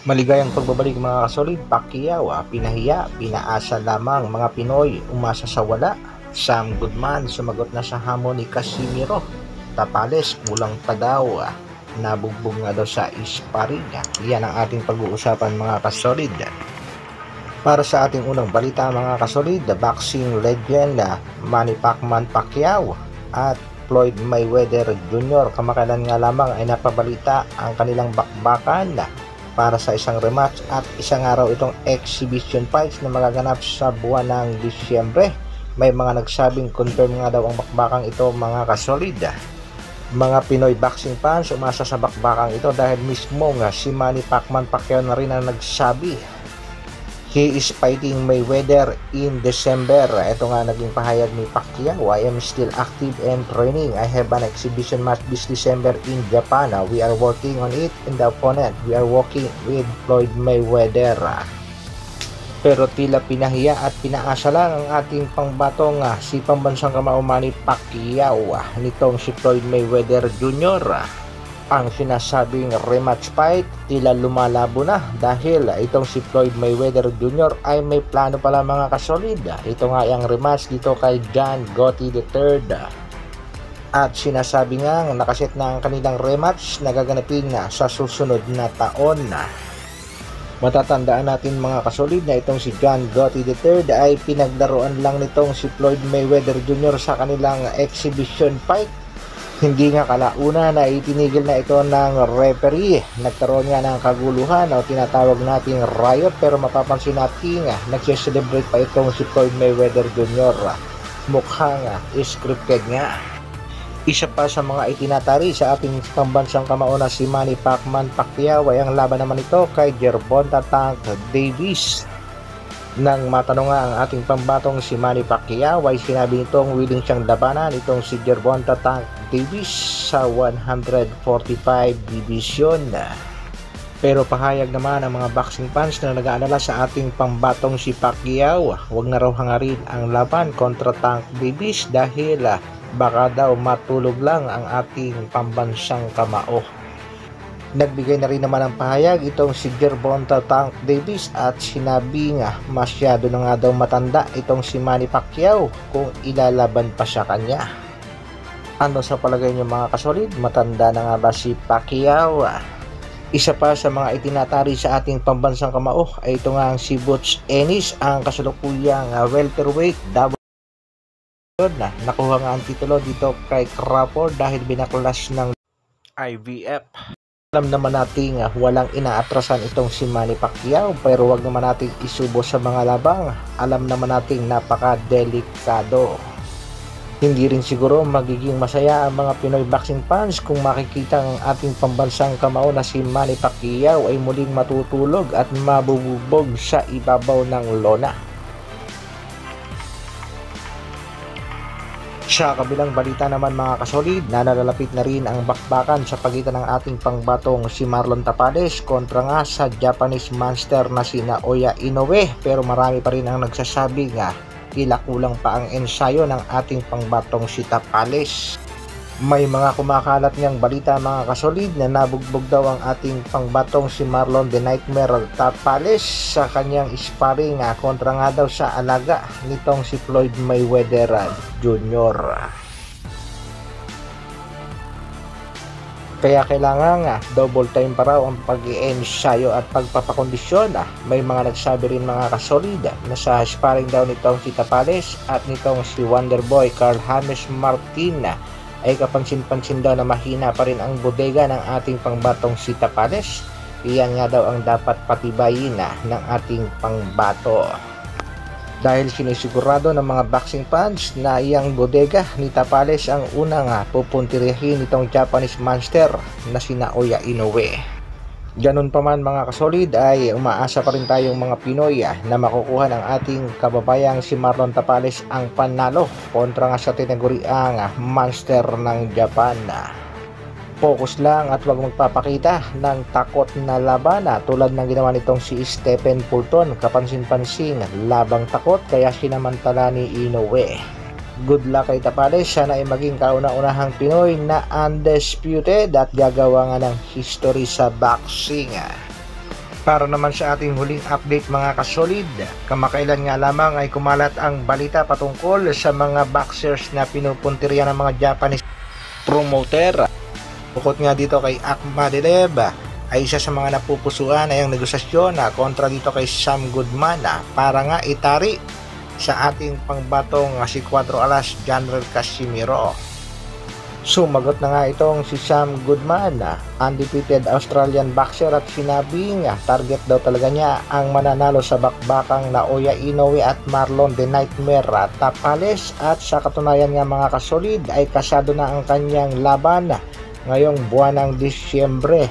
Maligayang pagbabalik mga kasolid, Pacquiao, pinahiya, pinaasa lamang mga Pinoy, umasa sa wala. Sam Goodman sumagot na sa hamon ni Casimiro. Tapales, kulang pa daw, nabugbog nga daw sa sparring. Yan ang ating pag-uusapan mga kasolid. Para sa ating unang balita mga kasolid, the boxing legend Manny Pacquiao at Floyd Mayweather Jr. kamakailan nga lamang ay napabalita ang kanilang bakbakan para sa isang rematch at isang araw itong exhibition fights na magaganap sa buwan ng Disyembre. May mga nagsabing confirm nga daw ang bakbakang ito mga kasolid. Mga Pinoy boxing fans umasa sa bakbakang ito dahil mismo nga si Manny Pacquiao na rin ang nagsabi. He is fighting Mayweather in December. Ito nga naging pahayag ni Pacquiao. I am still active and training. I have an exhibition match this December in Japan. We are working on it in the opponent. We are working with Floyd Mayweather. Pero tila pinahiya at pinaasa lang ang ating pangbatong si pambansang kamao Manny Pacquiao nitong si Floyd Mayweather Jr. Ang sinasabing rematch fight tila lumalabo na dahil itong si Floyd Mayweather Jr. ay may plano pala mga kasolid. Ito nga ang rematch dito kay John Gotti III. At sinasabi nga nakaset na ang kanilang rematch na gaganapin sa susunod na taon. Matatandaan natin mga kasolid na itong si John Gotti III ay pinaglaruan lang nitong si Floyd Mayweather Jr. sa kanilang exhibition fight. Hindi nga kalauna na itinigil na ito ng referee. Nagkaroon nga ng kaguluhan o tinatawag nating riot, pero mapapansin natin nagsiselebrate pa itong si Floyd Mayweather Jr. Mukhang scripted nga. Isa pa sa mga itinatari sa ating pambansang kamao na si Manny Pacquiao ay ang laban naman ito kay Gervonta Tank Davis. Nang matanong nga ang ating pambatong si Manny Pacquiao ay sinabi nitong willing siyang labanan itong si Gervonta Tank Davis sa 145 division. Pero pahayag naman ang mga boxing fans na nag-aalala sa ating pambatong si Pacquiao, huwag na raw hangarin ang laban kontra Tank Davis dahil baka daw matulog lang ang ating pambansang kamao. Nagbigay na rin naman ng pahayag itong si Gervonta Tank Davis at sinabi nga masyado na nga daw matanda itong si Manny Pacquiao kung ilalaban pa sa kanya. Ano sa palagay niyo mga kasolid? Matanda na nga ba si Pacquiao? Isa pa sa mga itinatari sa ating pambansang kamao ay ito nga ang si Butch Ennis, ang kasalukuyang welterweight na nakuha nga ang titulo dito kay Crawford dahil binaklas ng IBF. Alam naman natin walang inaatrasan itong si Manny Pacquiao, pero wag naman natin isubo sa mga labang. Alam naman natin napaka-delikado. Hindi rin siguro magiging masaya ang mga Pinoy boxing fans kung makikita ang ating pambansang kamao na si Manny Pacquiao ay muling matutulog at mabububog sa ibabaw ng lona. Sa kabilang balita naman mga kasolid, na nalalapit na rin ang bakbakan sa pagitan ng ating pangbatong si Marlon Tapales kontra nga sa Japanese monster na si Naoya Inoue, pero marami pa rin ang nagsasabi nga tila kulang pa ang ensayo ng ating pangbatong si Tapales. May mga kumakalat niyang balita mga kasolid na nabugbog daw ang ating pangbatong si Marlon The Nightmare Tapales sa kanyang sparring kontra nga daw sa alaga nitong si Floyd Mayweather Jr. Kaya kailangan double time pa raw ang pag-i-ensayo at pagpapakondisyon. May mga nagsabi rin mga kasolid na sa sparring daw nitong si Tapales at nitong si Wonderboy Carl James Martin ay kapansin-pansin daw na mahina pa rin ang bodega ng ating pangbatong si Tapales. Iyan nga daw ang dapat patibayin ng ating pangbato. Dahil sinisigurado ng mga boxing fans na iyang bodega ni Tapales ang unang pupuntirihin nitong Japanese monster na si Naoya Inoue. Ganun pa man mga kasolid ay umaasa pa rin tayong mga Pinoy na makukuha ng ating kababayang si Marlon Tapales ang panalo kontra nga sa tinaguriang monster ng Japan. Focus lang at huwag magpapakita ng takot na laban tulad ng ginawa nitong si Stephen Fulton, kapansin-pansin labang takot kaya sinamantala ni Inoue. Good luck kay Tapales, sana ay maging kauna-unahang Pinoy na undisputed at gagawa nga ng history sa boxing. Para naman sa ating huling update mga kasolid, kamakailan nga lamang ay kumalat ang balita patungkol sa mga boxers na pinupuntirya ng mga Japanese promoter. Bukod nga dito kay Akhmadaliev, ay isa sa mga napupusuan ay ang negosasyon kontra dito kay Sam Goodman para nga itari sa ating pangbatong si 4 alas General Casimiro. Sumagot na nga itong si Sam Goodman, undefeated Australian boxer, at sinabing target daw talaga niya ang mananalo sa bakbakang Naoya Inoue at Marlon The Nightmare Tapales, at sa katunayan nga mga kasolid ay kasado na ang kanyang laban ngayong buwan ng Disyembre.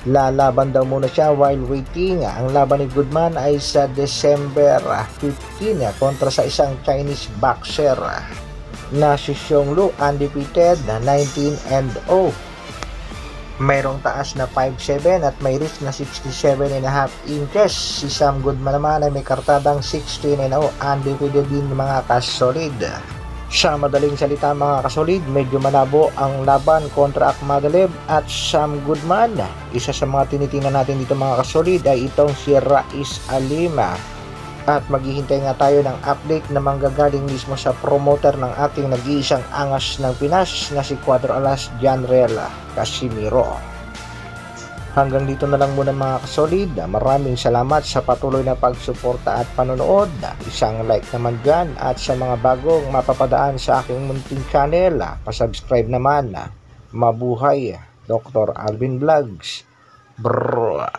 Lalaban daw muna siya while waiting. Ang laban ni Goodman ay sa December 15 kontra sa isang Chinese boxer na si Xiong Lu, undefeated na 19-0. Mayroong taas na 5'7" at may reach na 67.5 inches. Si Sam Goodman naman ay may kartadang 16-0, undefeated din mga kasolid. Sa madaling salita mga kasolid, medyo malabo ang laban kontra Akhmadaliev at Sam Goodman. Isa sa mga tinitingnan natin dito mga kasolid ay itong si Rais Alima. At maghihintay nga tayo ng update na manggagaling mismo sa promoter ng ating nag-iisang angas ng Pinas na si 4 alas General Casimiro. Hanggang dito na lang muna mga kasolid. Maraming salamat sa patuloy na pagsuporta at panonood. Isang like naman dyan, at sa mga bagong mapapadaan sa aking munting channel, pasubscribe naman. Mabuhay, Dr. Alvin Vlogs. Brrrr.